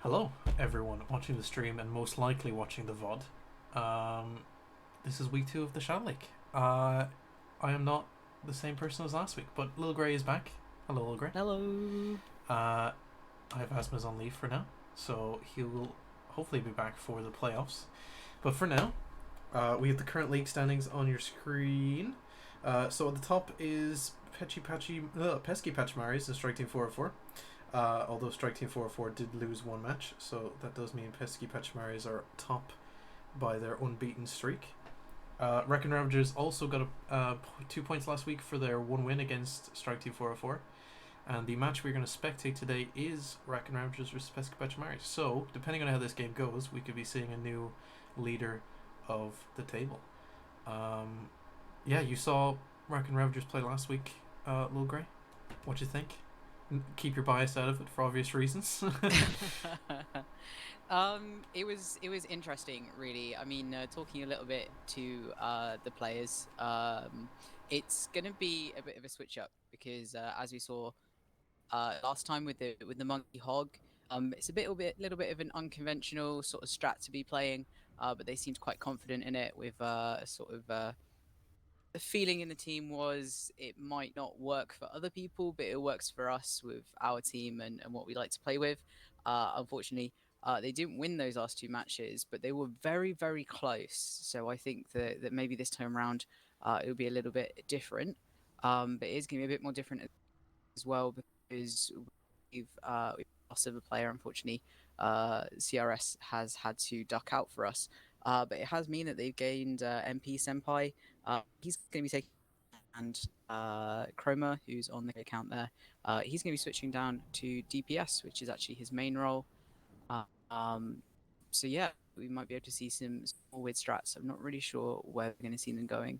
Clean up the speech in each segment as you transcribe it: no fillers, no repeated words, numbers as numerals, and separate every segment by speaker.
Speaker 1: Hello, everyone watching the stream and most likely watching the VOD. This is week 2 of the Shadow League. I am not the same person as last week, but Lil Grey is back. Hello, Lil Grey.
Speaker 2: Hello.
Speaker 1: I have Asma's on leave for now, so he will hopefully be back for the playoffs. But for now, we have the current league standings on your screen. So at the top is Pesky Pachimaris and Strike Team 404. Although Strike Team 404 did lose one match, so that does mean Pesky Pachimaris are top by their unbeaten streak. Raccoon Ravagers also got 2 points last week for their one win against Strike Team 404. And the match we're going to spectate today is Raccoon Ravagers versus Pesky Pachimaris. So, depending on how this game goes, we could be seeing a new leader of the table. Yeah, you saw Raccoon Ravagers play last week, Lil Grey. What'd you think? Keep your bias out of it for obvious reasons.
Speaker 2: It was interesting, really. I mean, talking a little bit to the players, it's gonna be a bit of a switch up because as we saw last time with the monkey hog, it's a little bit of an unconventional sort of strat to be playing, but they seemed quite confident in it with sort of the feeling in the team was it might not work for other people, but it works for us with our team and what we like to play with. Unfortunately, they didn't win those last two matches, but they were very, very close. So I think that maybe this time around it'll be a little bit different. But it is going to be a bit more different as well because we've lost a player, unfortunately. CRS has had to duck out for us. But it has mean that they've gained MP Senpai. He's going to be taking and Chroma, who's on the account there, he's going to be switching down to DPS, which is actually his main role. Um, so yeah, we might be able to see some more weird strats. I'm not really sure where we're going to see them going.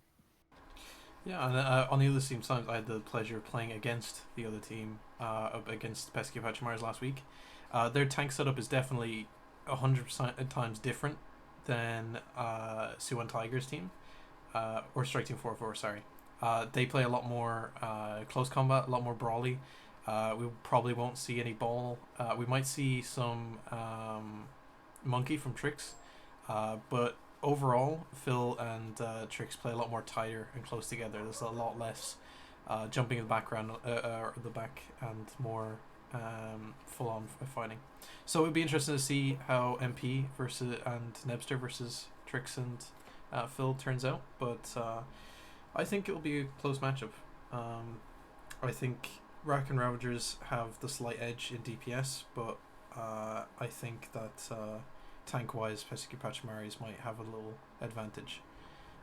Speaker 1: Yeah, and on the other team side, I had the pleasure of playing against the other team, against Pesky Pachimaris last week. Their tank setup is definitely 100% times different than Suwon Tiger's team, or Strike Team 404, sorry. They play a lot more close combat, a lot more brawly. We probably won't see any ball. We might see some monkey from Trix, but overall, Phil and Trix play a lot more tighter and close together. There's a lot less jumping in the background, the back, and more full-on fighting. So it'd be interesting to see how MP versus and Nebster versus Trix and Phil turns out. But I think it'll be a close matchup. I think Rack and Ravagers have the slight edge in DPS, but I think that tank-wise, Pesky Pachimaris might have a little advantage.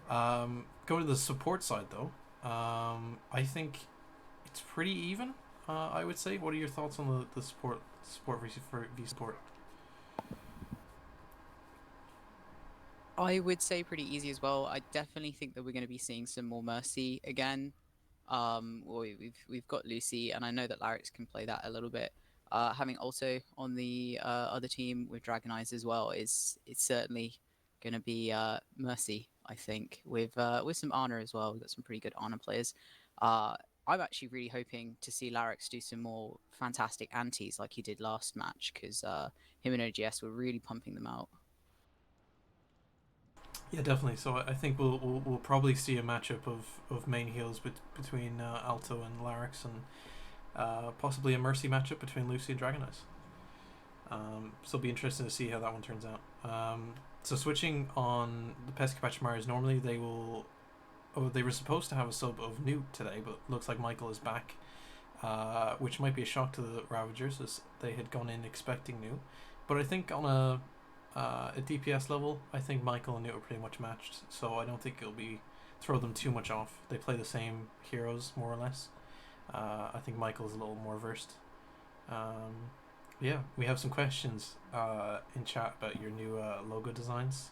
Speaker 1: Going to the support side, though, I think it's pretty even. I would say. What are your thoughts on the support v support?
Speaker 2: I would say pretty easy as well. I definitely think that we're going to be seeing some more Mercy again. Well, we've got Lucy, and I know that Larix can play that a little bit. Having also on the other team with Dragon Eyes as well is it's certainly going to be Mercy. I think with some Ana as well. We've got some pretty good Ana players. I'm actually really hoping to see Larix do some more fantastic antis like he did last match because him and OGS were really pumping them out.
Speaker 1: Yeah, definitely. So I think we'll probably see a matchup of main heals between Alto and Larix, and possibly a Mercy matchup between Lucy and Dragon Eyes. So it'll be interesting to see how that one turns out. So switching on the Pesky Pachimaris, normally they will. Oh, they were supposed to have a sub of Newt today, but looks like Michael is back, which might be a shock to the Ravagers as they had gone in expecting Newt. But I think on a DPS level, I think Michael and Newt are pretty much matched, so I don't think it'll be throw them too much off. They play the same heroes more or less. I think Michael's a little more versed. Yeah, we have some questions in chat about your new logo designs,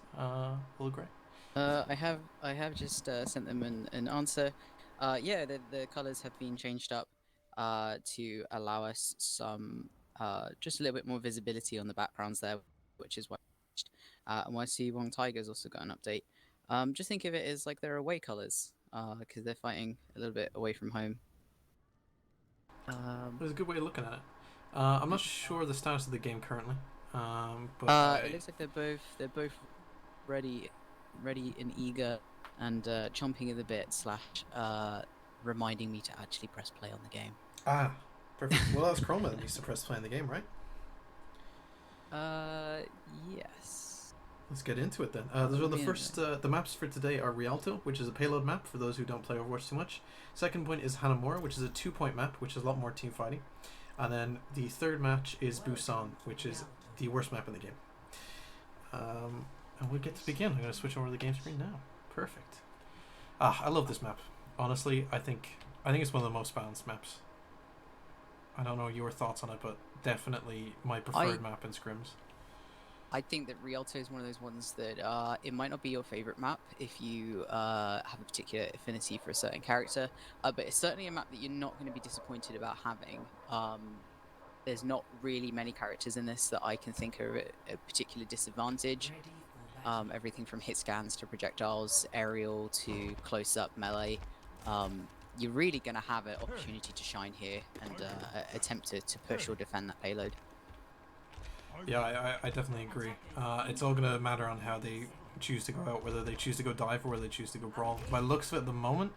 Speaker 1: Will Gray.
Speaker 2: I have just sent them an answer. Yeah, the colors have been changed up to allow us some just a little bit more visibility on the backgrounds there, which is why and why see Wong Tiger's also got an update. Just think of it as like their away colors because they're fighting a little bit away from home.
Speaker 1: There's a good way of looking at it. I'm not sure the status of the game currently. But
Speaker 2: it looks like they're both ready and eager, and chomping at the bit slash reminding me to actually press play on the game.
Speaker 1: Perfect. Well, that was Chroma that used to press play in the game, right?
Speaker 2: Yes.
Speaker 1: Let's get into it then. Those are the first. The maps for today are Rialto, which is a payload map for those who don't play Overwatch too much. Second point is Hanamura, which is a 2-point map, which is a lot more team fighting. And then the third match is Busan, which is the worst map in the game. And we'll get to begin. I'm going to switch over to the game screen now. Perfect. I love this map. Honestly, I think it's one of the most balanced maps. I don't know your thoughts on it, but definitely my preferred map in scrims.
Speaker 2: I think that Rialto is one of those ones that it might not be your favorite map if you have a particular affinity for a certain character, but it's certainly a map that you're not going to be disappointed about having. There's not really many characters in this that I can think are at a particular disadvantage. Everything from hit scans to projectiles, aerial to close-up melee. You're really going to have an opportunity to shine here and attempt to push or defend that payload.
Speaker 1: Yeah, I definitely agree. It's all going to matter on how they choose to go out, whether they choose to go dive or whether they choose to go brawl. By the looks of it at the moment,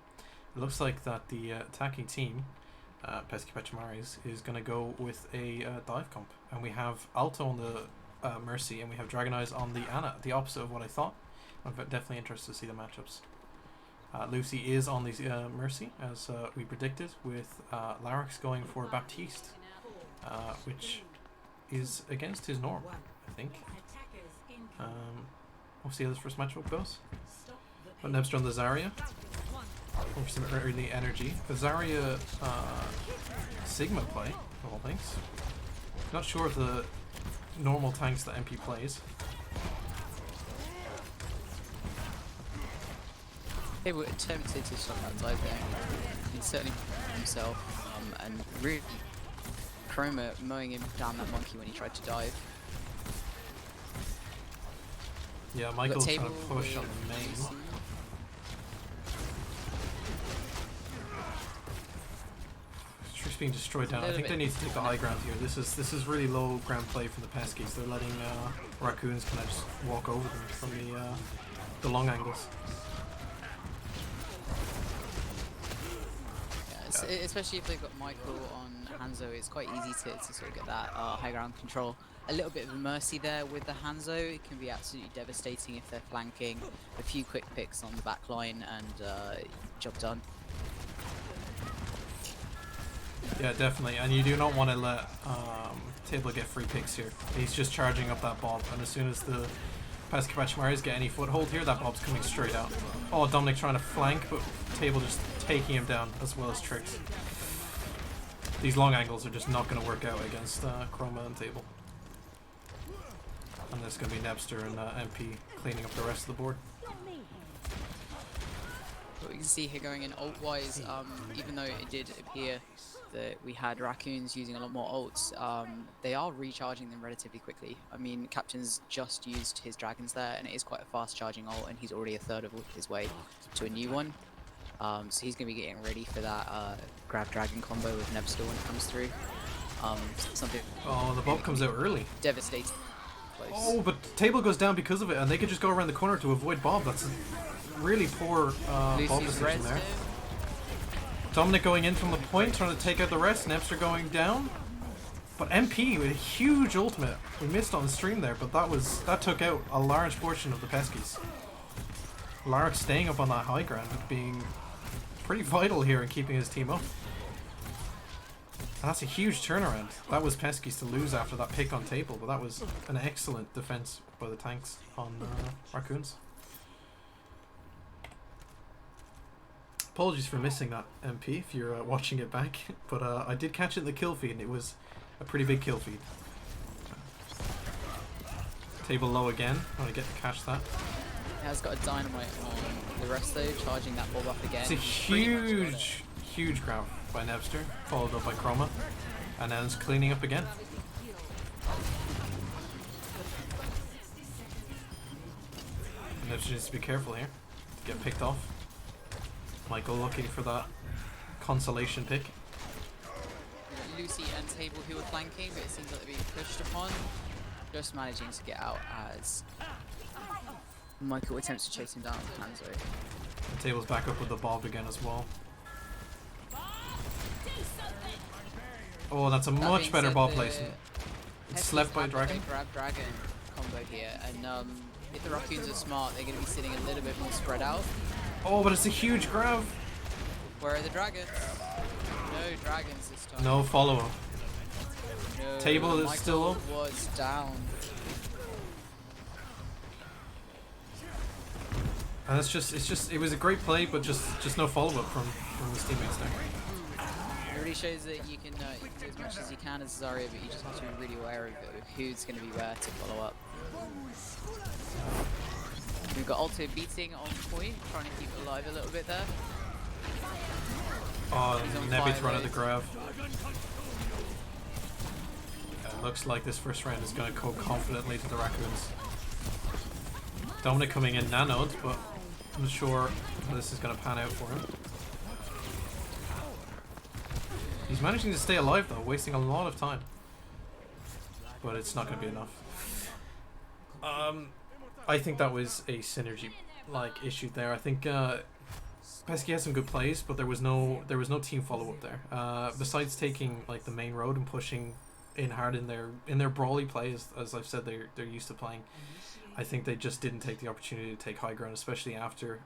Speaker 1: it looks like that the attacking team, Pesky Pachimaris, is going to go with a dive comp. And we have Alto on the Mercy, and we have Dragon Eyes on the Ana, the opposite of what I thought. I'm definitely interested to see the matchups. Lucy is on the Mercy, as we predicted, with Larix going for Baptiste, which is against his norm, I think. We'll see how this first matchup goes. But Nebster on the Zarya. For some early energy. The Zarya Sigma play, of all things. Not sure of the normal tanks that MP plays.
Speaker 2: They were tempted to stop that dive there. He certainly himself, and really Chroma mowing him down that monkey when he tried to dive.
Speaker 1: Yeah, Michael's trying to push on the main. Troops being destroyed down. I think they need to take the high ground here. This is really low ground play from the Peskies. They're letting Raccoons kind of just walk over them from the long angles.
Speaker 2: Especially if they've got Michael on Hanzo, it's quite easy to sort of get that high ground control. A little bit of a mercy there with the Hanzo. It can be absolutely devastating if they're flanking. A few quick picks on the back line and job done.
Speaker 1: Yeah, definitely. And you do not want to let Table get free picks here. He's just charging up that Bob, and as soon as the Pesky Pachimaris get any foothold here, that Bob's coming straight out. Oh, Dominic trying to flank, but Table just taking him down, as well as Tricks. These long angles are just not going to work out against Chroma and Table. And there's going to be Nebster and MP cleaning up the rest of the board.
Speaker 2: What we can see here going in ult-wise, even though it did appear that we had Raccoons using a lot more ults, they are recharging them relatively quickly. I mean, Captain's just used his dragons there, and it is quite a fast charging ult, and he's already a third of his way to a new one. So he's going to be getting ready for that grab dragon combo with Nebster when it comes through. Something.
Speaker 1: Oh, the Bob comes out early.
Speaker 2: Devastating. Close.
Speaker 1: Oh, but Table goes down because of it, and they could just go around the corner to avoid Bob. That's a really poor Bob decision there. Dominic going in from the point, trying to take out the rest. Nebster going down. But MP with a huge ultimate. We missed on the stream there, but that took out a large portion of the Peskies. Lark staying up on that high ground, being pretty vital here in keeping his team up. And that's a huge turnaround. That was Peskies to lose after that pick on Table, but that was an excellent defense by the tanks on Raccoons. Apologies for missing that MP if you're watching it back, but I did catch it in the kill feed, and it was a pretty big kill feed. Table low again, trying to catch that.
Speaker 2: He has got a dynamite on the rest though, charging that ball up again.
Speaker 1: It's a huge grab by Nebster, followed up by Chroma, and then it's cleaning up again. And Nebster needs to be careful here, to get picked off. Michael looking for that consolation pick.
Speaker 2: Lucy and Table who are flanking, but it seems like they're being pushed upon. just managing to get out as Michael attempts to chase him down with Hanzo.
Speaker 1: The table's back up with the Bob again as well. Oh, that's a much better ball placement. It's left by Dragon.
Speaker 2: Grab Dragon combo here, and if the Raccoons are smart, they're going to be sitting a little bit more spread out.
Speaker 1: Oh, but it's a huge grab.
Speaker 2: Where are the Dragons? No Dragons this time.
Speaker 1: No follow-up.
Speaker 2: No,
Speaker 1: Table is
Speaker 2: Michael
Speaker 1: still up.
Speaker 2: Was down.
Speaker 1: And it was a great play, but just no follow-up from his teammates there.
Speaker 2: It really shows that you can do as much as you can as Zarya, but you just have to be really aware of who's going to be where to follow up. We've got Alto beating on point, trying to keep it alive a little bit there.
Speaker 1: Oh, Nebby's run at the grab. Yeah, looks like this first round is going to go confidently to the Raccoons. Dominic coming in nanoed, but I'm not sure how this is going to pan out for him. He's managing to stay alive though, wasting a lot of time. But it's not going to be enough. I think that was a synergy issue there. I think Pesky had some good plays, but there was no team follow up there. Besides taking the main road and pushing in hard in their brawly plays, as I've said they're used to playing. I think they just didn't take the opportunity to take high ground, especially after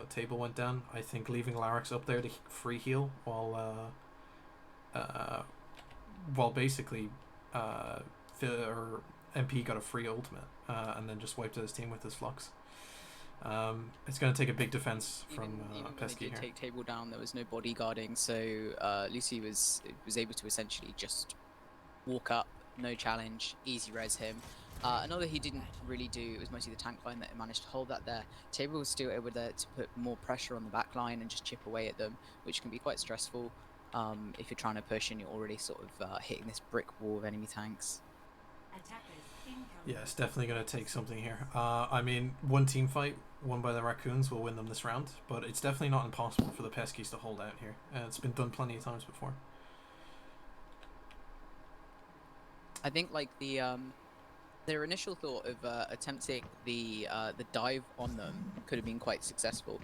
Speaker 1: Table went down. I think leaving Larix up there to free heal while basically MP got a free ultimate and then just wiped out his team with his flux. It's going to take a big defense from Pesky here.
Speaker 2: Take Table down. There was no bodyguarding, so Lucy was able to essentially just walk up, no challenge, easy res him. Another he didn't really do, it was mostly the tank line that managed to hold that there. Table was still able to put more pressure on the back line and just chip away at them, which can be quite stressful if you're trying to push and you're already sort of hitting this brick wall of enemy tanks.
Speaker 1: Yeah, it's definitely going to take something here. I mean, one team fight won by the Raccoons will win them this round, but it's definitely not impossible for the Peskies to hold out here. It's been done plenty of times before.
Speaker 2: I think their initial thought of attempting the dive on them could have been quite successful.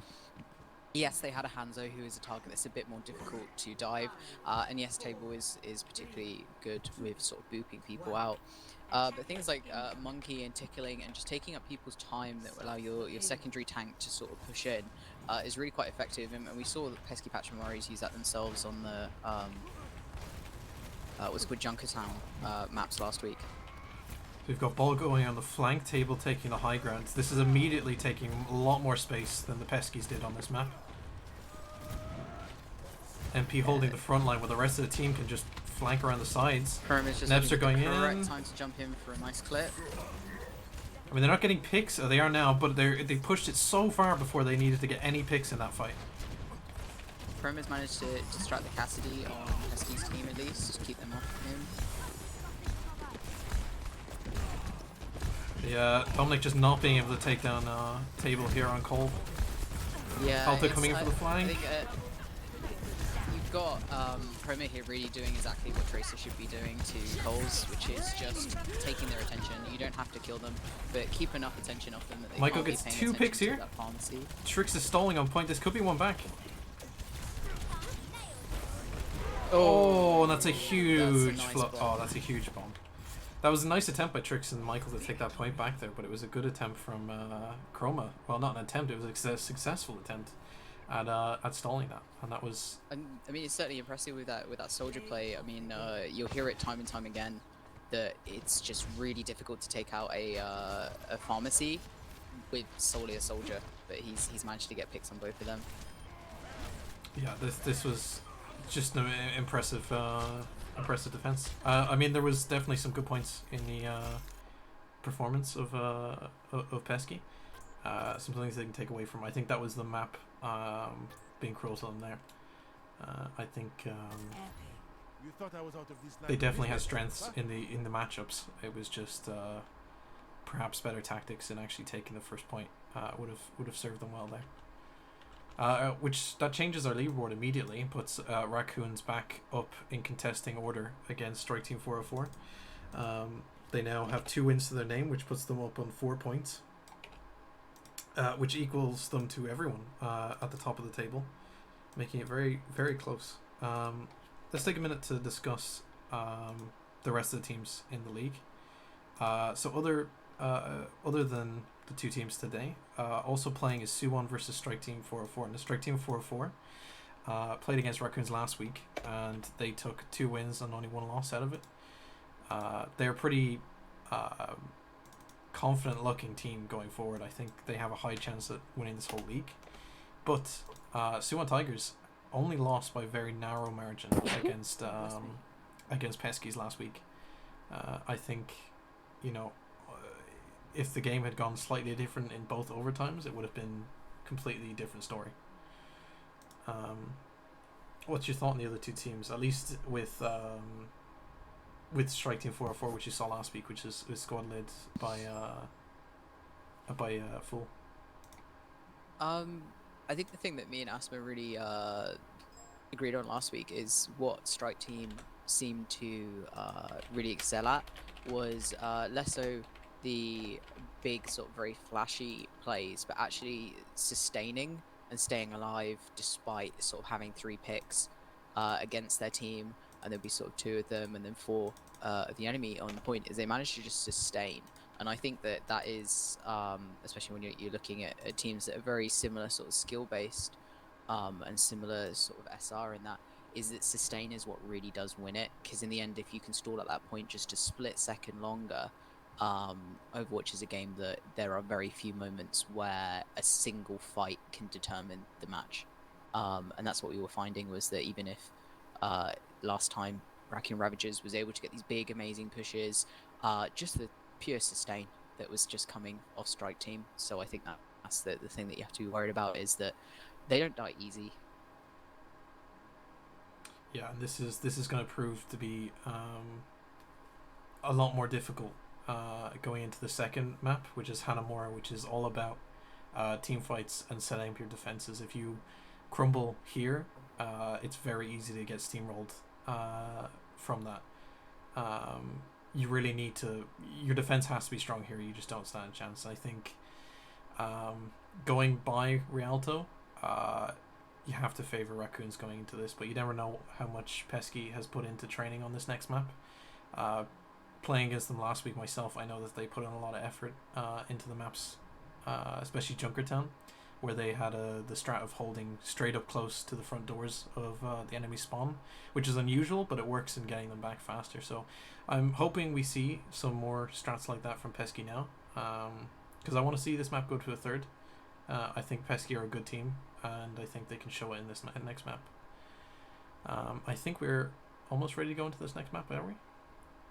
Speaker 2: Yes, they had a Hanzo who is a target that's a bit more difficult to dive, and yes, Table is particularly good with sort of booping people out. But things like Monkey and Tickling and just taking up people's time that will allow your secondary tank to sort of push in is really quite effective, and we saw that Pesky Pachimaris use that themselves on the what's called Junkertown maps last week.
Speaker 1: We've got ball going on the flank, Table taking the high ground. This is immediately taking a lot more space than the Peskies did on this map. MP holding the front line where the rest of the team can just flank around the sides. Nebs are going in.
Speaker 2: Correct time to jump in for a nice clip.
Speaker 1: I mean, they're not getting picks, they are now, but they pushed it so far before they needed to get any picks in that fight.
Speaker 2: Prim has managed to distract the Cassidy on Pesky's team at least, just keep them off him.
Speaker 1: Yeah, Dominic just not being able to take down Table here on Cole.
Speaker 2: Yeah,
Speaker 1: Alto coming in for the flank.
Speaker 2: I think, you've got Proma here really doing exactly what Tracer should be doing to Coles, which is just taking their attention. You don't have to kill them, but keep enough attention off them that they
Speaker 1: Michael
Speaker 2: can't be
Speaker 1: gets
Speaker 2: paying
Speaker 1: 2 picks here.
Speaker 2: That pharmacy.
Speaker 1: Trix is stalling on point. This could be one back. Oh, and that's a huge that's a huge bomb. That was a nice attempt by Trix and Michael to take that point back there, but it was a good attempt from Chroma. Well, not an attempt, it was a successful attempt at stalling that, and that was.
Speaker 2: And I mean, it's certainly impressive with that soldier play. I mean, you'll hear it time and time again that it's just really difficult to take out a pharmacy with solely a soldier, but he's managed to get picks on both of them. Yeah,
Speaker 1: this was just an impressive defense. I mean, there was definitely some good points in the performance of Pesky. Some things they can take away from. I think that was the map being cruel to them there. I think they definitely had strengths in the matchups. It was just perhaps better tactics in actually taking the first point would have served them well there. Which that changes our leaderboard immediately, puts Raccoons back up in contesting order against Strike Team 404. They now have 2 wins to their name, which puts them up on 4 points, which equals them to everyone at the top of the table, making it very, very close. Let's take a minute to discuss the rest of the teams in the league. So other than the 2 teams today, also playing is Suwon versus Strike Team 404. And the Strike Team 404 played against Raccoons last week, and they took 2 wins and only 1 loss out of it. They're a pretty confident-looking team going forward. I think they have a high chance at winning this whole league. But Suwon Tigers only lost by a very narrow margin against Pesky's last week. I think, if the game had gone slightly different in both overtimes, it would have been a completely different story. What's your thought on the other 2 teams? At least with Strike Team 404, which you saw last week, which is squad led by Fool.
Speaker 2: I think the thing that me and Asma really agreed on last week is what Strike Team seemed to really excel at was less so the big sort of very flashy plays, but actually sustaining and staying alive despite sort of having 3 picks against their team, and there'll be sort of 2 of them and then 4 of the enemy on the point, is they manage to just sustain. And I think that is, especially when you're looking at teams that are very similar sort of skill based and similar sort of SR in that, is that sustain is what really does win it. Because in the end, if you can stall at that point just a split second longer, Overwatch is a game that there are very few moments where a single fight can determine the match. And that's what we were finding, was that even if last time Raccoon Ravagers was able to get these big amazing pushes, just the pure sustain that was just coming off Strike Team. So I think that's the thing that you have to be worried about, is that they don't die easy.
Speaker 1: Yeah, and this is going to prove to be a lot more difficult going into the second map, which is Hanamura, which is all about team fights and setting up your defenses. If you crumble here, it's very easy to get steamrolled from that. You really need to, your defense has to be strong here. You just don't stand a chance. I think going by Rialto, you have to favor Raccoons going into this, but you never know how much Pesky has put into training on this next map. Playing against them last week myself, I know that they put in a lot of effort into the maps, especially Junkertown, where they had the strat of holding straight up close to the front doors of the enemy spawn, which is unusual, but it works in getting them back faster. So I'm hoping we see some more strats like that from Pesky now, because I want to see this map go to a third. I think Pesky are a good team, and I think they can show it in this next map. I think we're almost ready to go into this next map, aren't we?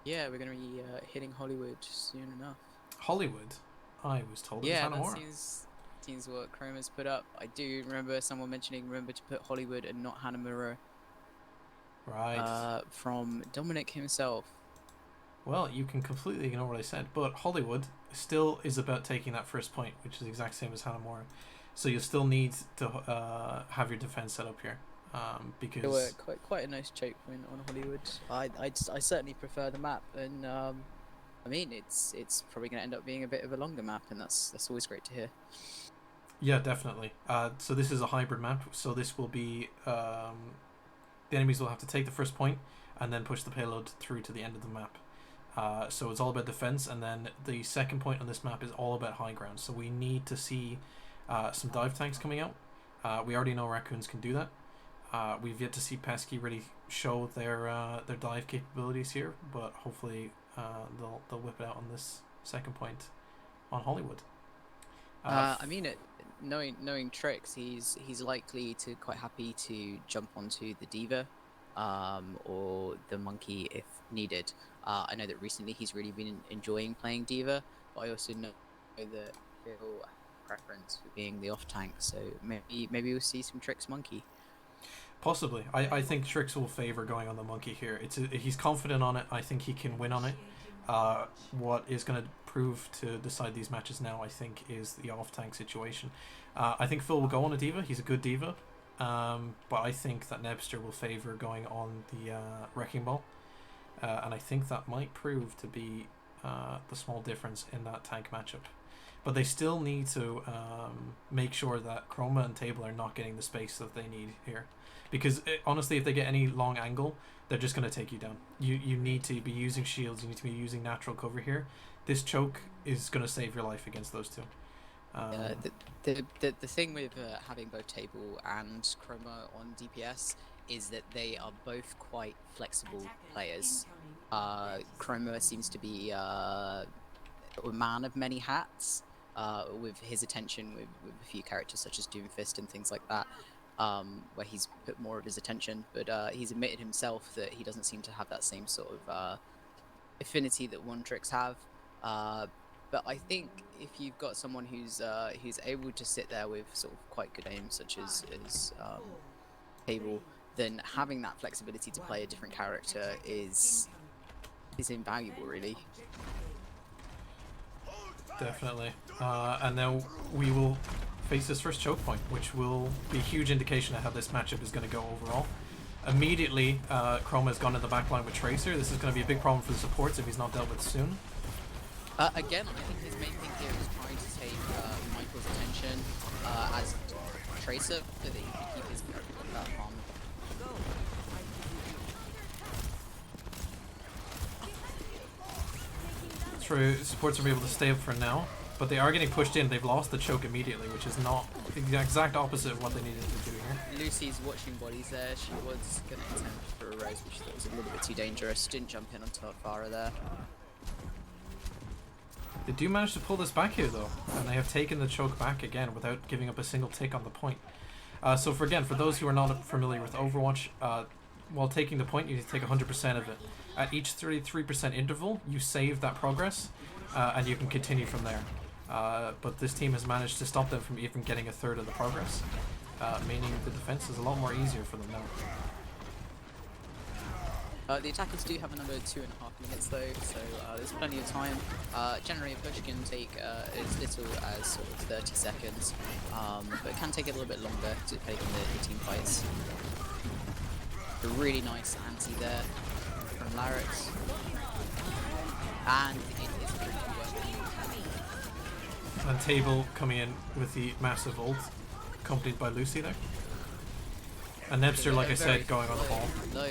Speaker 2: Yeah, we're going to be hitting Hollywood soon enough.
Speaker 1: Hollywood? I was told
Speaker 2: it was
Speaker 1: Hanamura.
Speaker 2: Yeah, that seems what Chroma's put up. I do remember someone mentioning, remember to put Hollywood and not Hanamura.
Speaker 1: Right.
Speaker 2: From Dominic himself.
Speaker 1: Well, you can completely ignore what I said, but Hollywood still is about taking that first point, which is the exact same as Hanamura. So you still need to have your defense set up here, because
Speaker 2: There were quite a nice choke point on Hollywood. I certainly prefer the map, and I mean it's probably going to end up being a bit of a longer map, and that's always great to hear.
Speaker 1: Yeah, definitely. So this is a hybrid map. So this will be the enemies will have to take the first point and then push the payload through to the end of the map. So it's all about defense, and then the second point on this map is all about high ground. So we need to see some dive tanks coming out. We already know Raccoons can do that. We've yet to see Pesky really show their dive capabilities here, but hopefully they'll whip it out on this second point on Hollywood.
Speaker 2: I mean, knowing Trix, he's likely to quite happy to jump onto the Diva, or the Monkey if needed. I know that recently he's really been enjoying playing Diva, but I also know that he'll have a preference for being the off tank. So maybe we'll see some Trix Monkey.
Speaker 1: Possibly. I think Trix will favor going on the Monkey here. He's confident on it. I think he can win on it. What is going to prove to decide these matches now, I think, is the off-tank situation. I think Phil will go on a Diva. He's a good Diva. But I think that Nebster will favor going on the Wrecking Ball. And I think that might prove to be the small difference in that tank matchup. But they still need to make sure that Chroma and Table are not getting the space that they need here. Because honestly, if they get any long angle, they're just going to take you down. You need to be using shields, you need to be using natural cover here. This choke is going to save your life against those two.
Speaker 2: The thing with having both Table and Chroma on DPS is that they are both quite flexible players. Chroma seems to be a man of many hats, with his attention with a few characters such as Doomfist and things like that, where he's put more of his attention, but he's admitted himself that he doesn't seem to have that same sort of affinity that One Tricks have. But I think if you've got someone who's able to sit there with sort of quite good aim, such as Table, then having that flexibility to play a different character is invaluable, really.
Speaker 1: Definitely. And now we will face this first choke point, which will be a huge indication of how this matchup is going to go overall. Immediately, Chroma has gone in the backline with Tracer. This is going to be a big problem for the supports if he's not dealt with soon.
Speaker 2: Again, I think his main thing here is trying to take Michael's attention as Tracer, so that he can keep his farm.
Speaker 1: True, supports will be able to stay up for now, but they are getting pushed in. They've lost the choke immediately, which is not the exact opposite of what they needed to do here.
Speaker 2: Lucy's watching bodies there. She was going to attempt for a res, which she thought was a little bit too dangerous. Didn't jump in onto Farah there.
Speaker 1: They do manage to pull this back here though, and they have taken the choke back again without giving up a single tick on the point. So for those who are not familiar with Overwatch, while taking the point, you need to take 100% of it. At each 33% interval, you save that progress, and you can continue from there. But this team has managed to stop them from even getting a third of the progress, meaning the defense is a lot more easier for them now.
Speaker 2: The attackers do have another 2.5 minutes though, so there's plenty of time. Generally a push can take as little as sort of 30 seconds, but it can take a little bit longer to take in the team fights. A really nice anti there from Larix, and it is pretty working.
Speaker 1: And Table coming in with the massive ult, accompanied by Lucy there. And Nebster, like I said, going on the ball.
Speaker 2: Low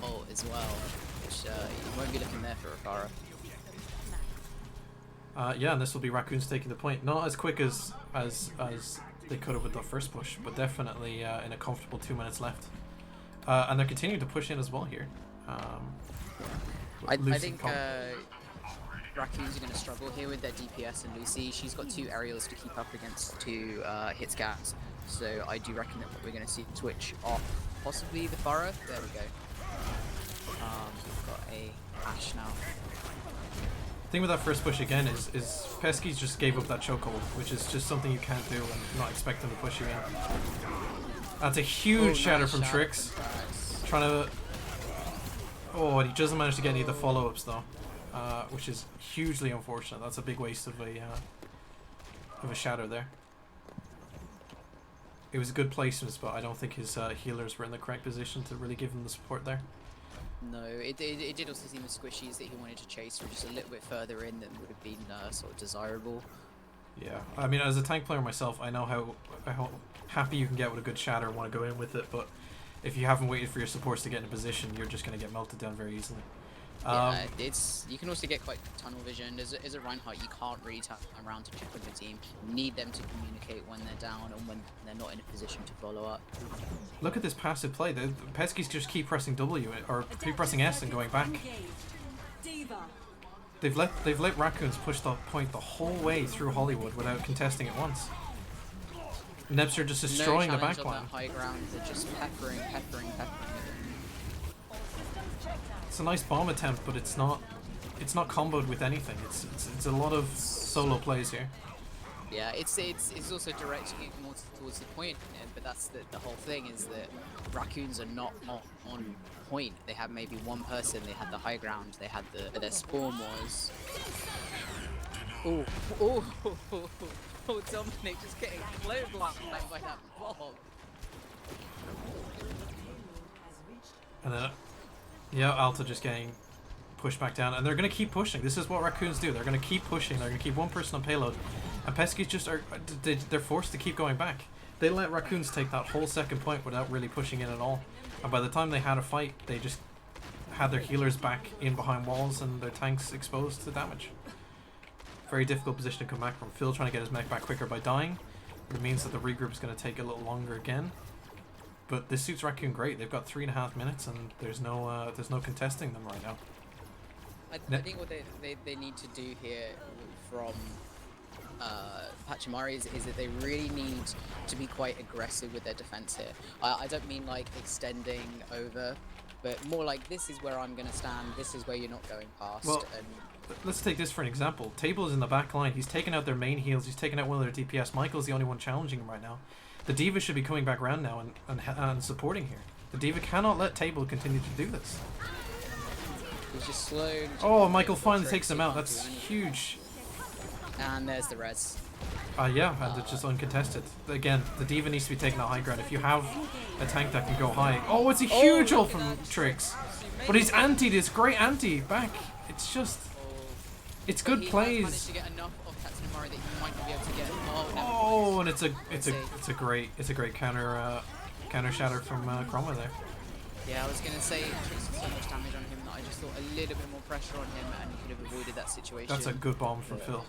Speaker 2: ult as well, which you won't be looking there for Rafara.
Speaker 1: Yeah, and this will be Raccoons taking the point. Not as quick as they could have with the first push, but definitely in a comfortable 2 minutes left. And they're continuing to push in as well here.
Speaker 2: I think Raccoons are going to struggle here with their DPS and Lucy. She's got 2 aerials to keep up against 2 hit scats, so I do reckon that we're going to see Twitch off, possibly the Farah. There we go. We've got a Ash now.
Speaker 1: The thing with that first push again is Pesky just gave up that chokehold, which is just something you can't do and not expect them to push you in. That's a huge shatter from Trix. Trying to... Oh, and he doesn't manage to get any of the follow-ups though, which is hugely unfortunate. That's a big waste of a shatter there. It was a good placement, but I don't think his healers were in the correct position to really give him the support there.
Speaker 2: No, it did also seem the squishies that he wanted to chase were just a little bit further in than would have been sort of desirable.
Speaker 1: Yeah, I mean, as a tank player myself, I know how happy you can get with a good shatter and want to go in with it, but if you haven't waited for your supports to get in a position, you're just going to get melted down very easily.
Speaker 2: Yeah, you can also get quite tunnel vision. As a Reinhardt, you can't really turn around to check on your team. You need them to communicate when they're down and when they're not in a position to follow up.
Speaker 1: Look at this passive play. The Peskies just keep pressing W or keep pressing S and going back. They've let Raccoons push the point the whole way through Hollywood without contesting it once. Nebster just destroying the backline.
Speaker 2: High ground, they're just peppering.
Speaker 1: It's a nice bomb attempt, but it's not comboed with anything. It's a lot of solo plays here.
Speaker 2: Yeah, it's also directing it more towards the point, but that's the whole thing is that Raccoons are not on point. They have maybe one person. They had the high ground. They had their spawn was. Oh, Dominic just getting blown by that bomb.
Speaker 1: And then, yeah, Alta just getting push back down, and they're going to keep pushing. This is what Raccoons do. They're going to keep pushing. They're going to keep one person on payload. And Pesky's just they're forced to keep going back. They let Raccoons take that whole second point without really pushing in at all. And by the time they had a fight, they just had their healers back in behind walls and their tanks exposed to damage. Very difficult position to come back from. Phil trying to get his mech back quicker by dying. But it means that the regroup is going to take a little longer again. But this suits Raccoon great. They've got 3.5 minutes and there's no contesting them right now.
Speaker 2: I think what they need to do here from Pachimaris is that they really need to be quite aggressive with their defense here. I don't mean like extending over, but more like this is where I'm going to stand, this is where you're not going past.
Speaker 1: Well, let's take this for an example. Table is in the back line. He's taken out their main heals. He's taken out one of their DPS. Michael's the only one challenging him right now. The D.Va should be coming back around now and supporting here. The D.Va cannot let Table continue to do this.
Speaker 2: He's just slow.
Speaker 1: Oh, Michael finally takes him out. That's huge.
Speaker 2: And there's the res.
Speaker 1: Yeah, and it's just uncontested. Again, the D.Va needs to be taking the high ground. If you have a tank that can go high. Oh, it's a huge ult from Trix. But he's antied. It's great anti back. It's just... It's good plays.
Speaker 2: Managed to get enough of Pachimaris that he might not be able to get.
Speaker 1: Oh, and it's a great counter shatter from Chroma there.
Speaker 2: Yeah, I was gonna say Trix did so much damage on him that I just thought a little bit more pressure on him and he could have avoided that situation.
Speaker 1: That's a good bomb from Phil.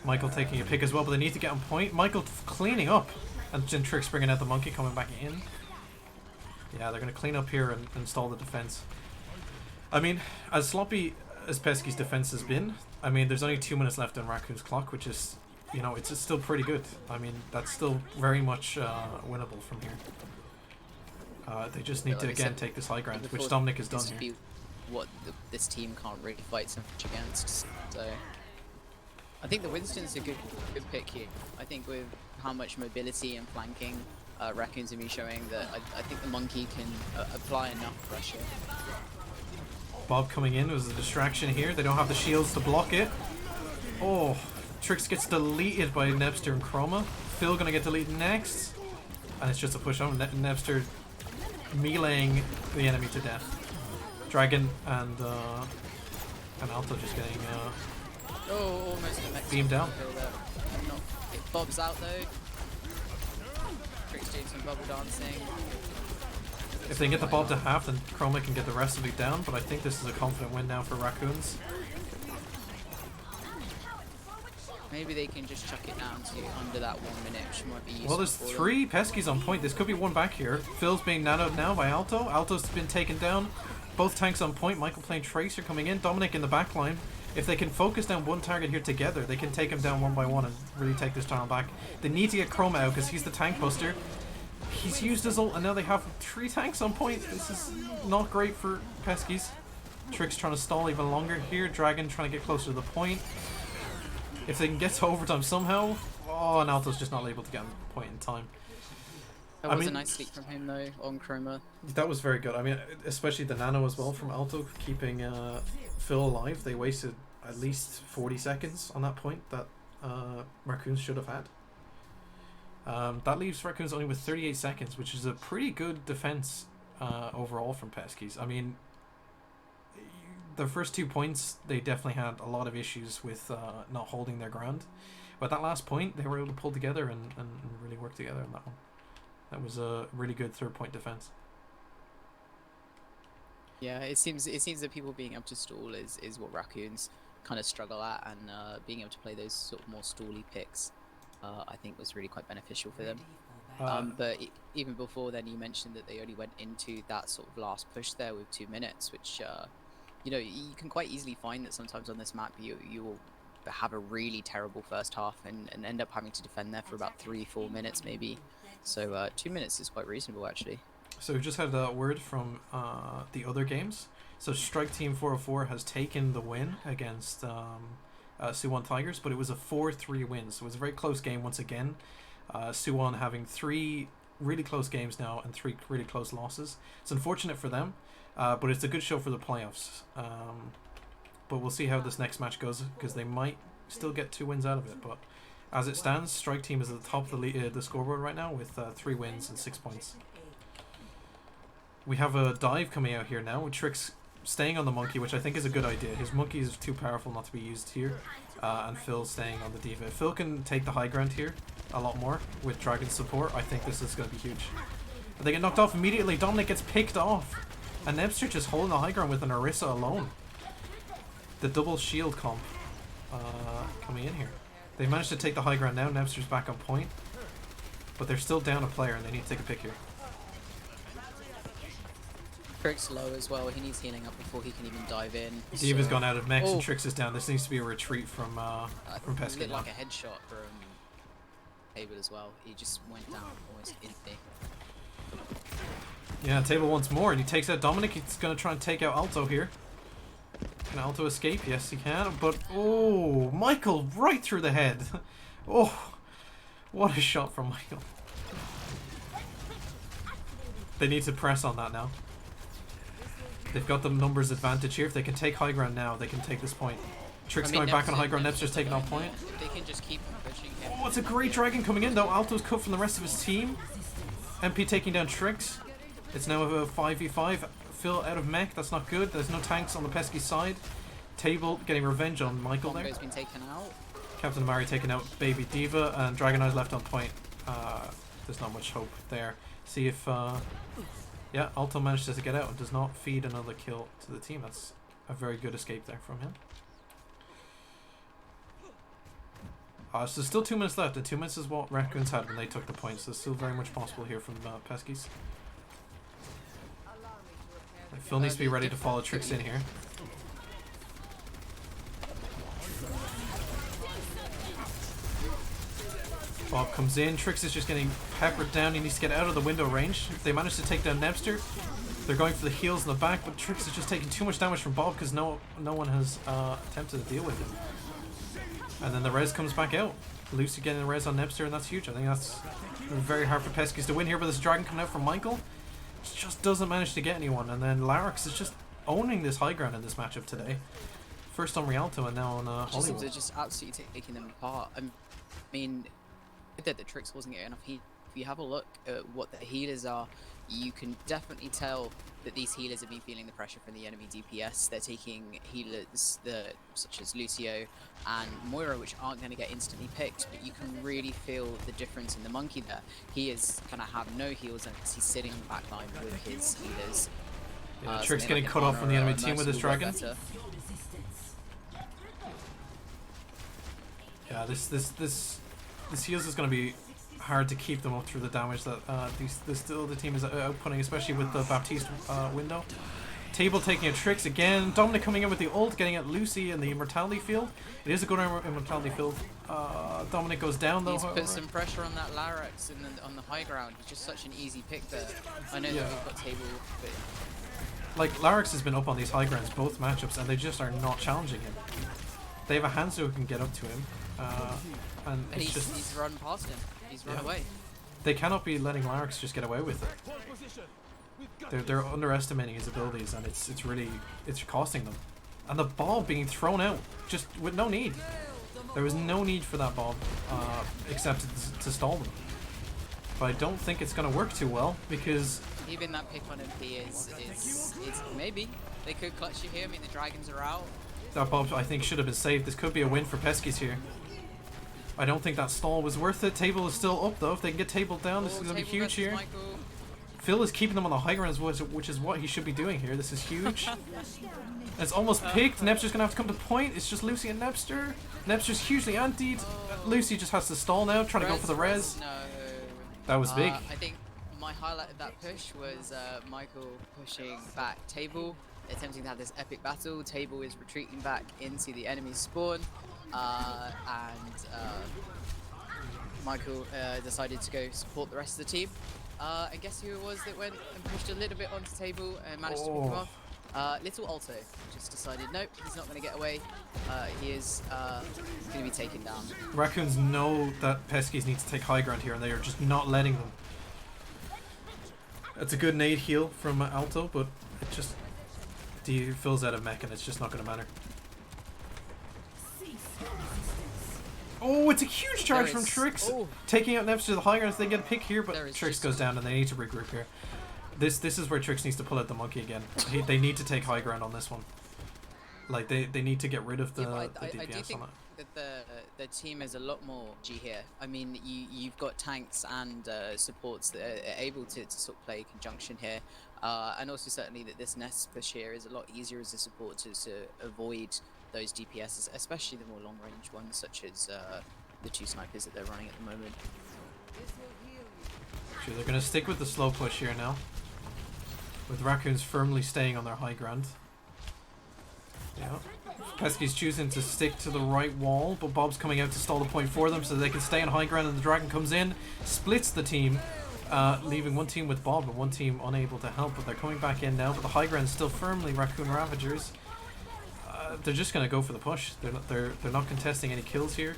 Speaker 1: Michael taking a pick as well, but they need to get on point. Michael cleaning up, and then Trix bringing out the monkey coming back in. Yeah, they're gonna clean up here and install the defense. I mean, as sloppy as Pesky's defense has been, I mean, there's only 2 minutes left on Raccoon's clock, which is, you know, it's still pretty good. I mean, that's still very much winnable from here. They just need to, again, take this high ground, which Dominic has done here.
Speaker 2: What this team can't really fight so much against. So I think the Winston's a good pick here. I think with how much mobility and flanking Raccoon's going to be showing, that I think the monkey can apply enough pressure.
Speaker 1: Bob coming in was a distraction here. They don't have the shields to block it. Oh, Trix gets deleted by Nebster and Chroma. Phil gonna get deleted next. And it's just a push on. Nebster meleeing the enemy to death. Dragon and Alto just getting
Speaker 2: almost
Speaker 1: beamed down.
Speaker 2: Bob's out though. Trix doing some bubble dancing.
Speaker 1: If they can get the Bob to half, then Chroma can get the rest of it down, but I think this is a confident win now for Raccoons.
Speaker 2: Maybe they can just chuck it down to under that 1 minute, which might be useful.
Speaker 1: Well, there's 3 Peskies on point. This could be one back here. Phil's being nanoed now by Alto. Alto's been taken down. Both tanks on point. Michael playing Tracer coming in. Dominic in the back line. If they can focus down one target here together, they can take him down one by one and really take this town back. They need to get Chroma out because he's the tank buster. He's used his ult and now they have 3 tanks on point. This is not great for Peskies. Trix trying to stall even longer here. Dragon trying to get closer to the point. If they can get to overtime somehow. Oh, and Alto's just not able to get on the point in time.
Speaker 2: That was a nice sleep from him though on Chroma.
Speaker 1: That was very good. I mean, especially the nano as well from Alto, keeping Phil alive. They wasted at least 40 seconds on that point that Raccoons should have had. That leaves Raccoons only with 38 seconds, which is a pretty good defense overall from Peskies. I mean, the first 2 points, they definitely had a lot of issues with not holding their ground. But that last point, they were able to pull together and really work together on that one. That was a really good 3rd point defense.
Speaker 2: Yeah, it seems that people being able to stall is what Raccoons kind of struggle at, and being able to play those sort of more stally picks, I think was really quite beneficial for them. But even before then, you mentioned that they only went into that sort of last push there with 2 minutes, which you know, you can quite easily find that sometimes on this map you will have a really terrible first half and end up having to defend there for about 3-4 minutes maybe. So 2 minutes is quite reasonable actually.
Speaker 1: So we just had a word from the other games. So Strike Team 404 has taken the win against Suwon Tigers, but it was a 4-3 win. So it was a very close game once again. Suwon having 3 really close games now and 3 really close losses. It's unfortunate for them, but it's a good show for the playoffs. But we'll see how this next match goes, because they might still get 2 wins out of it. But as it stands, Strike Team is at the top of the scoreboard right now with 3 wins and 6 points. We have a dive coming out here now with Trix staying on the monkey, which I think is a good idea. His monkey is too powerful not to be used here. And Phil staying on the D.Va. If Phil can take the high ground here a lot more with Dragon's support, I think this is going to be huge. But they get knocked off immediately. Dominic gets picked off. And Nebster just holding the high ground with an Orisa alone. The double shield comp coming in here. They managed to take the high ground now. Nebster's back on point. But they're still down a player and they need to take a pick here.
Speaker 2: Trick's low as well. He needs healing up before he can even dive in.
Speaker 1: D.Va's gone out of mechs and Trix is down. This needs to be a retreat from Pesky.
Speaker 2: Looked like a headshot from Table as well. He just went down almost instantly.
Speaker 1: Yeah, Table once more and he takes out Dominic. He's going to try and take out Alto here. Can Alto escape? Yes, he can. But, oh, Michael right through the head. Oh, what a shot from Michael. They need to press on that now. They've got the numbers advantage here. If they can take high ground now, they can take this point. Trix going back on high ground. Nebster's taking off point.
Speaker 2: They can just keep pushing him.
Speaker 1: Oh, it's a great dragon coming in though. Alto's cut from the rest of his team. MP taking down Trix. It's now a 5v5. Phil out of mech. That's not good. There's no tanks on the Pesky side. Table getting revenge on Michael there.
Speaker 2: Combo's been taken out.
Speaker 1: Captain Mari taking out Baby D.Va and Dragon Eyes left on point. There's not much hope there. See if yeah, Alto manages to get out and does not feed another kill to the team. That's a very good escape there from him. So there's still 2 minutes left, and 2 minutes is what Raccoons had when they took the points. So it's still very much possible here from Peskies. Phil needs to be ready to follow Trix in here. Bob comes in. Trix is just getting peppered down. He needs to get out of the window range. They managed to take down Nebster. They're going for the heals in the back, but Trix is just taking too much damage from Bob because no one has attempted to deal with him. And then the res comes back out. Lucy getting the res on Nebster, and that's huge. I think that's very hard for Peskies to win here, but this dragon coming out from Michael just doesn't manage to get anyone. And then Larix is just owning this high ground in this matchup today. First on Rialto and now on Hollywood.
Speaker 2: They're just absolutely taking them apart. I mean, that the Trix wasn't getting enough heat. If you have a look at what the healers are, you can definitely tell that these healers have been feeling the pressure from the enemy DPS. They're taking healers such as Lucio and Moira, which aren't going to get instantly picked, but you can really feel the difference in the monkey there. He is going to have no heals unless he's sitting on the back line with his healers.
Speaker 1: Yeah, Trix getting cut off from the enemy team with his dragon. Yeah, this heals is going to be hard to keep them up through the damage that the team is outputting, especially with the Baptiste window. Table taking a Trix again. Dominic coming in with the ult, getting at Lucy in the immortality field. It is a good immortality field. Dominic goes down though.
Speaker 2: He's put some pressure on that Larix and then on the high ground. He's just such an easy pick there. I know that we've got Table, but
Speaker 1: like Larix has been up on these high grounds both matchups, and they just are not challenging him. They have a Hanzo who can get up to him, and it's
Speaker 2: he's run past him. He's run away.
Speaker 1: They cannot be letting Larix just get away with it. They're underestimating his abilities, and it's costing them. And the ball being thrown out just with no need. There was no need for that ball, except to stall them. But I don't think it's going to work too well because
Speaker 2: even that pick on MP is maybe they could clutch you here. I mean, the dragons are out.
Speaker 1: That bomb I think should have been saved. This could be a win for Peskies here. I don't think that stall was worth it. Table is still up though. If they can get Table down, this is going to be huge here.
Speaker 2: Michael.
Speaker 1: Phil is keeping them on the high ground, which is what he should be doing here. This is huge. It's almost picked. Nebster's going to have to come to point. It's just Lucy and Nebster. Nebster's hugely antied. Lucy just has to stall now, trying to go for the res.
Speaker 2: No.
Speaker 1: That was big.
Speaker 2: I think my highlight of that push was Michael pushing back Table, attempting to have this epic battle. Table is retreating back into the enemy's spawn, and Michael decided to go support the rest of the team. And guess who it was that went and pushed a little bit onto Table and managed to pick him off? Little Alto just decided, nope, he's not going to get away. He is going to be taken down.
Speaker 1: Raccoons know that Peskies need to take high ground here, and they are just not letting them. It's a good nade heal from Alto, but it just fills out of mech, and it's just not going to matter. Oh, it's a huge charge from Trix, taking out Nebster to the high ground. They get a pick here, but Trix goes down, and they need to regroup here. This is where Trix needs to pull out the monkey again. They need to take high ground on this one. Like they need to get rid of the,
Speaker 2: Yeah, but
Speaker 1: the
Speaker 2: I do
Speaker 1: DPS
Speaker 2: think
Speaker 1: on it.
Speaker 2: that the team is a lot more G here. I mean, you've got tanks and supports that are able to sort of play conjunction here, and also certainly that this nest push here is a lot easier as a support to avoid those DPSs, especially the more long range ones, such as the 2 snipers that they're running at the moment.
Speaker 1: Sure, they're gonna stick with the slow push here now, with Raccoons firmly staying on their high ground. Yeah. Pesky's choosing to stick to the right wall, but Bob's coming out to stall the point for them so they can stay on high ground, and the Dragon comes in, splits the team, leaving one team with Bob and one team unable to help, but they're coming back in now, but the high ground's still firmly Raccoon Ravagers. They're just going to go for the push. They're not contesting any kills here.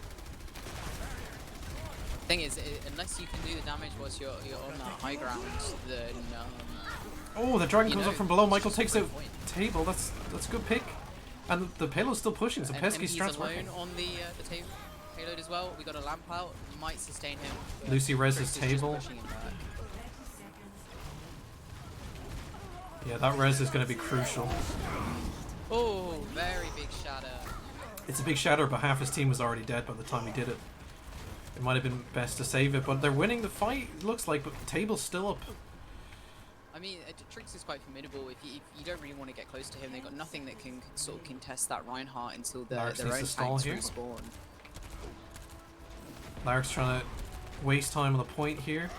Speaker 2: Thing is, unless you can do the damage whilst you're on that high ground, then
Speaker 1: oh, the Dragon comes up from below. Michael takes out table. That's a good pick. And the payload's still pushing, so Pesky's strat's working.
Speaker 2: Alone on the payload as well. We got a lamp out, might sustain him.
Speaker 1: Lucy reses table. Yeah, that res is going to be crucial.
Speaker 2: Oh, very big shatter.
Speaker 1: It's a big shatter, but half his team was already dead by the time he did it. It might have been best to save it, but they're winning the fight, it looks like, but the table's still up.
Speaker 2: I mean, Trix is quite formidable. If you don't really want to get close to him, they've got nothing that can sort of contest that Reinhardt until their own tanks respawn.
Speaker 1: Lark's trying to waste time on the point here.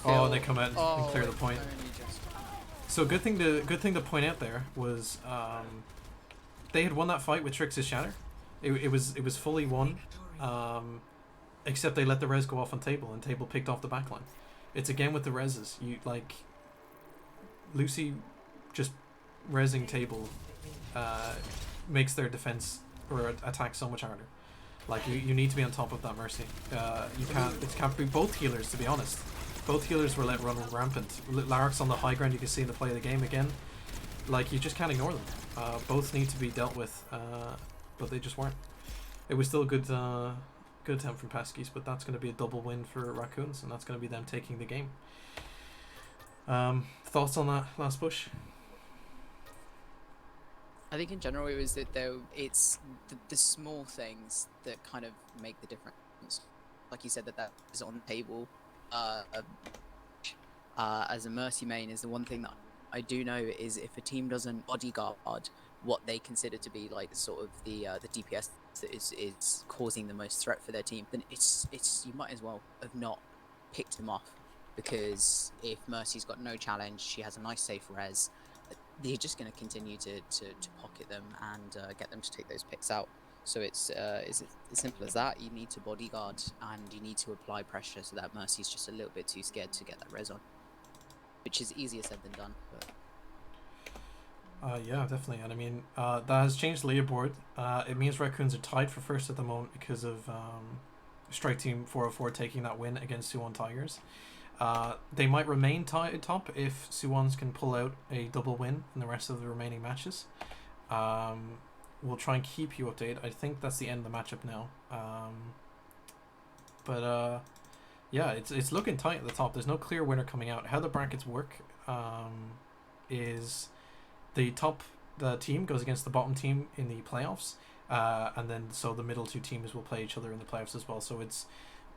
Speaker 2: Oh,
Speaker 1: they come out and clear the point. So good thing to point out there was they had won that fight with Trix's shatter. It was fully won, except they let the res go off on table, and table picked off the backline. It's again with the reses. You like Lucy just resing table makes their defense or attack so much harder. Like you need to be on top of that Mercy. It can't be both healers, to be honest. Both healers were let run rampant. Lark's on the high ground. You can see in the play of the game again. Like you just can't ignore them. Both need to be dealt with, but they just weren't. It was still a good attempt from Pesky's, but that's going to be a double win for Raccoons, and that's going to be them taking the game. Thoughts on that last push?
Speaker 2: I think in general it was that it's the small things that kind of make the difference. Like you said, that is on the table. As a Mercy main, is the one thing that I do know is if a team doesn't bodyguard what they consider to be like sort of the DPS that is causing the most threat for their team, then it's you might as well have not picked him off, because if Mercy's got no challenge, she has a nice safe res, they're just going to continue to pocket them and get them to take those picks out. So it's as simple as that. You need to bodyguard and you need to apply pressure so that Mercy's just a little bit too scared to get that res on, which is easier said than done. But
Speaker 1: yeah, definitely. And I mean, that has changed the leaderboard. It means Raccoons are tied for first at the moment because of Strike Team 404 taking that win against Suwon Tigers. They might remain tied top if Suwons can pull out a double win in the rest of the remaining matches. We'll try and keep you updated. I think that's the end of the matchup now. Yeah, it's looking tight at the top. There's no clear winner coming out. How the brackets work is the top team goes against the bottom team in the playoffs, and then so the middle two teams will play each other in the playoffs as well. So it's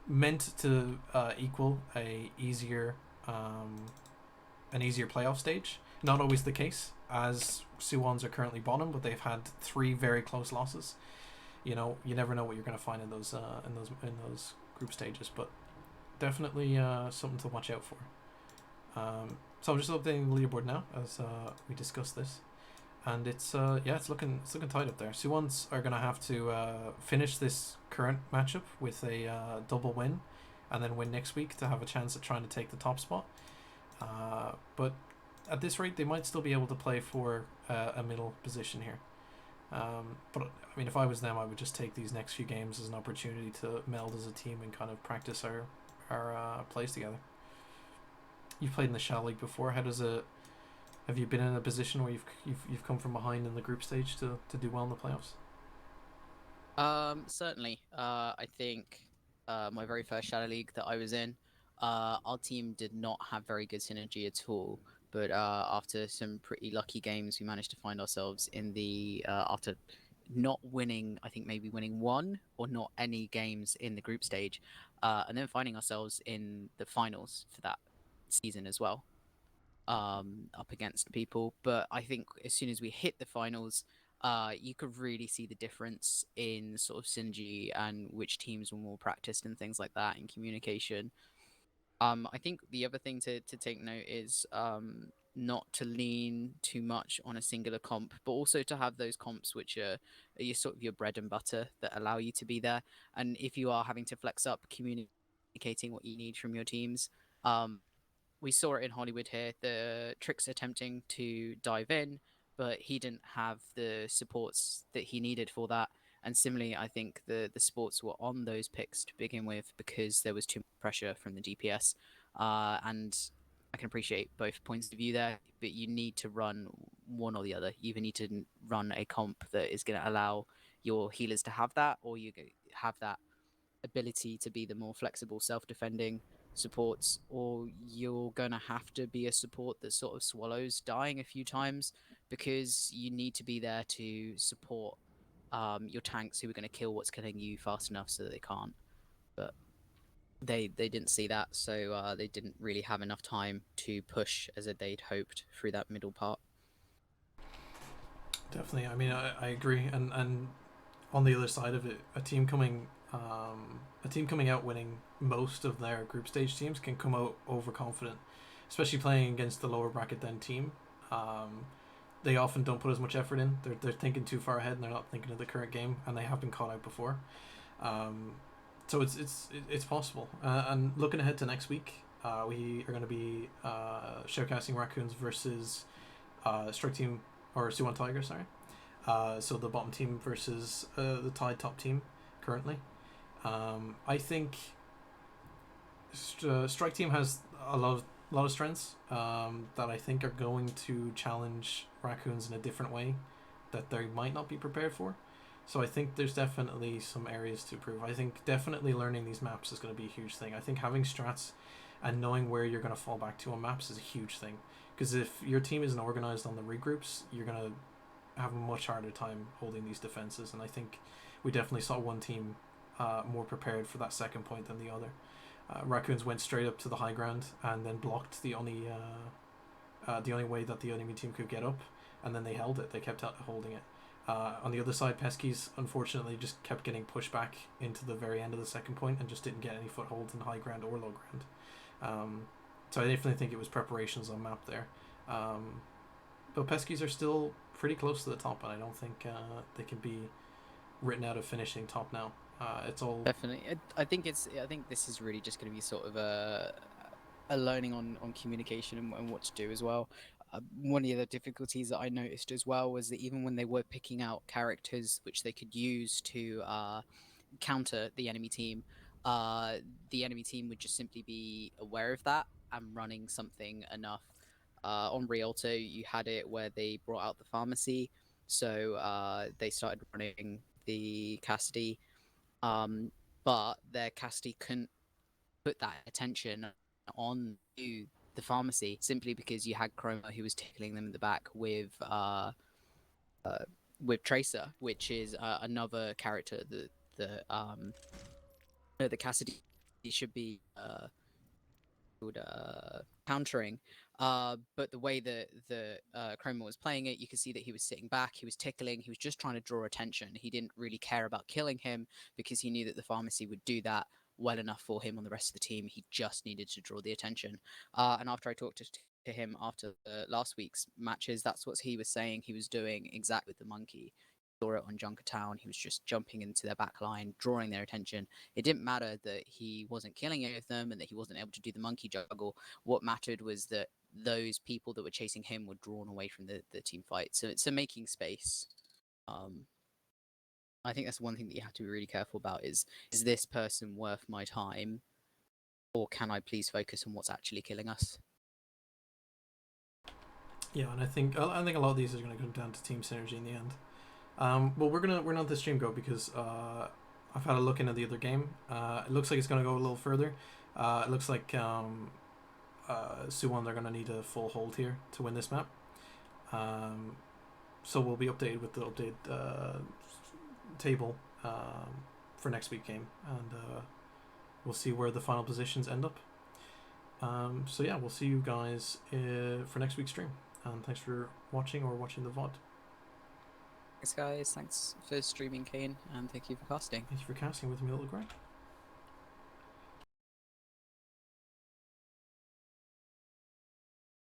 Speaker 1: meant to equal an easier playoff stage. Not always the case, as Suwons are currently bottom, but they've had 3 very close losses. You know, you never know what you're going to find in those group stages, but definitely something to watch out for. So I'm just updating the leaderboard now as we discuss this, and it's looking tight up there. Suwons are going to have to finish this current matchup with a double win, and then win next week to have a chance at trying to take the top spot. But at this rate, they might still be able to play for a middle position here. But I mean, if I was them, I would just take these next few games as an opportunity to meld as a team and kind of practice our plays together. You've played in the Shadow League before. How does it? Have you been in a position where you've come from behind in the group stage to do well in the playoffs?
Speaker 2: certainly. I think my very first Shadow League that I was in, our team did not have very good synergy at all. But after some pretty lucky games, we managed to find ourselves in the after not winning, I think maybe winning one or not any games in the group stage, and then finding ourselves in the finals for that season as well, up against people. But I think as soon as we hit the finals, you could really see the difference in sort of synergy and which teams were more practiced and things like that in communication. I think the other thing to take note is not to lean too much on a singular comp, but also to have those comps which are your sort of your bread and butter that allow you to be there. And if you are having to flex up, communicating what you need from your teams, um, we saw it in Hollywood here. The Tricks attempting to dive in, but he didn't have the supports that he needed for that. And similarly, I think the sports were on those picks to begin with because there was too much pressure from the DPS. And I can appreciate both points of view there, but you need to run one or the other. You either need to run a comp that is going to allow your healers to have that, or you have that ability to be the more flexible self-defending supports, or you're going to have to be a support that sort of swallows dying a few times because you need to be there to support your tanks who are going to kill what's killing you fast enough so that they can't. But they didn't see that, so they didn't really have enough time to push as they'd hoped through that middle part.
Speaker 1: Definitely. I mean, I agree. And on the other side of it, a team coming out winning most of their group stage teams can come out overconfident, especially playing against the lower bracket then team. Um, they often don't put as much effort in. They're thinking too far ahead and they're not thinking of the current game, and they have been caught out before. Um, so it's possible. And looking ahead to next week, we are going to be showcasing Raccoons versus Strike Team or Suwon Tiger. Sorry. So the bottom team versus the tied top team currently. I think Strike Team has a lot of strengths that I think are going to challenge Raccoons in a different way that they might not be prepared for. So I think there's definitely some areas to improve. I think definitely learning these maps is going to be a huge thing. I think having strats and knowing where you're going to fall back to on maps is a huge thing. Because if your team isn't organized on the regroups, you're going to have a much harder time holding these defenses. And I think we definitely saw one team more prepared for that second point than the other. Raccoons went straight up to the high ground and then blocked the only way that the enemy team could get up, and then they held it. They kept holding it. On the other side, Pesky's unfortunately just kept getting pushed back into the very end of the second point and just didn't get any footholds in high ground or low ground. So I definitely think it was preparations on map there. But Peskies are still pretty close to the top, and I don't think they can be written out of finishing top now. It's all
Speaker 2: Definitely. I think I think this is really just going to be sort of a learning on communication and what to do as well. One of the other difficulties that I noticed as well was that even when they were picking out characters which they could use to counter uh, the enemy team would just simply be aware of that and running something enough. On Rialto, you had it where they brought out the pharmacy, so they started running the Cassidy, um, but their Cassidy couldn't put that attention on to the pharmacy simply because you had Chroma who was tickling them in the back uh, with Tracer, which is another character that the Cassidy should be countering. But the way that the Chroma was playing it, you could see that he was sitting back, he was tickling, he was just trying to draw attention. He didn't really care about killing him because he knew that the pharmacy would do that well enough for him on the rest of the team. He just needed to draw the attention. And after I talked to him after last week's matches, that's what he was saying he was doing exactly with the monkey. Saw it on Junkertown. He was just jumping into their back line, drawing their attention. It didn't matter that he wasn't killing any of them and that he wasn't able to do the monkey juggle. What mattered was that those people that were chasing him were drawn away from the team fight. So it's a making space. Um, I think that's one thing that you have to be really careful about is this person worth my time, or can I please focus on what's actually killing us?
Speaker 1: yeah, and I think a lot of these are going to come down to team synergy in the end. Well, we're gonna let the stream go because I've had a look into the other game. It looks like it's gonna go a little further. It looks like Suwon, they're going to need a full hold here to win this map. So we'll be updated with the update table for next week game, and we'll see where the final positions end up. So yeah, we'll see you guys for next week's stream, and thanks for watching or watching the VOD.
Speaker 2: Thanks, guys. Thanks for streaming, Kane, and thank you for casting.
Speaker 1: Thank you for casting with me, Little Greg.